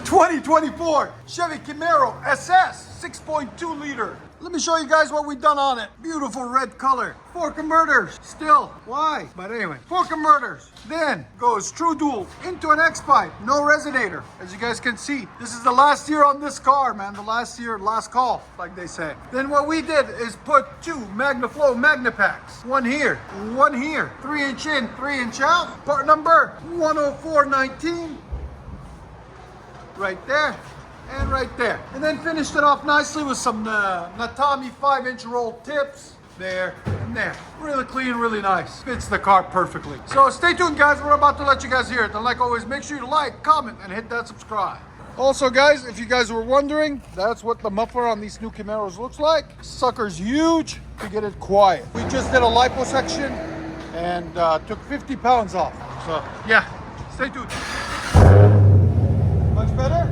2024 Chevy Camaro SS 6.2 liter. Let me show you guys what we've done on it. Beautiful red color. 4 converters. Still, why? But anyway, 4 converters. Then goes true dual into an X-pipe. No resonator. As you guys can see, this is the last year on this car, man. The last year, last call, like they say. Then what we did is put 2 MAGNAFLOW MAGNAPACKS. One here, one here. 3-inch in, 3-inch out. Part number 10419. Right there. And right there. And then finished it off nicely with some NETAMI 5-inch roll tips. There and there. Really clean, really nice. Fits the car perfectly. So stay tuned, guys. We're about to let you guys hear it. And like always, make sure you like, comment, and hit that subscribe. Also, guys, if you guys were wondering, that's what the muffler on these new Camaros looks like. Sucker's huge to get it quiet. We just did a liposuction and took 50 pounds off. So, yeah, stay tuned. Much better?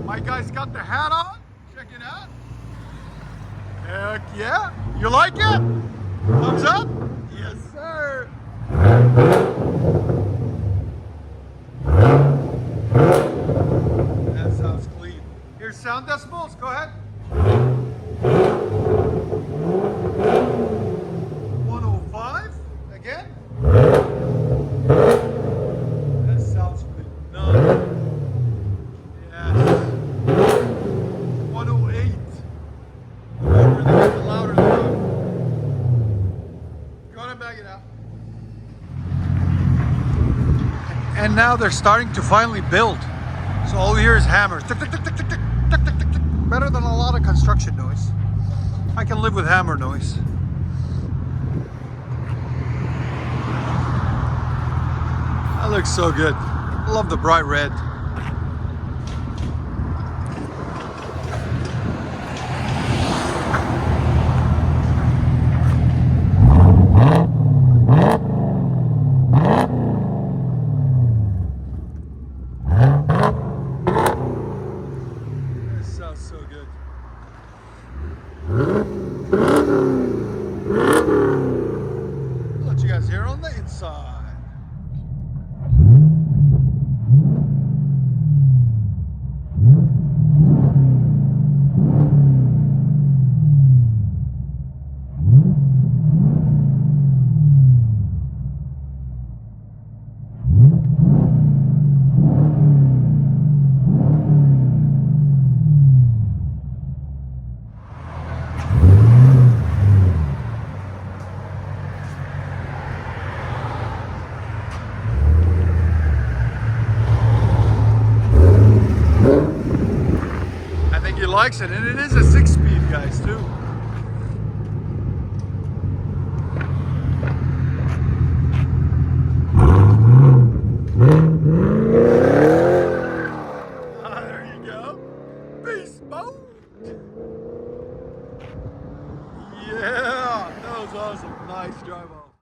My guy's got the hat on. Check it out. Heck yeah. You like it? Thumbs up? Yes, sir. That sounds clean. Here's sound decibels. Go ahead. 105. Again. That sounds phenomenal. Yes. 108. Louder they get, the louder they go. Go ahead and bag it out. And now they're starting to finally build. So all we hear is hammers. Tick, tick, tick, tick, tick, tick, tick, tick, tick, tick. Better than a lot of construction noise. I can live with hammer noise. That looks so good. I love the bright red. That sounds so good. I'll let you guys hear on the inside. He likes it, and it is a 6-speed, guys, too. There you go. Beast mode. Yeah, that was awesome. Nice drive off.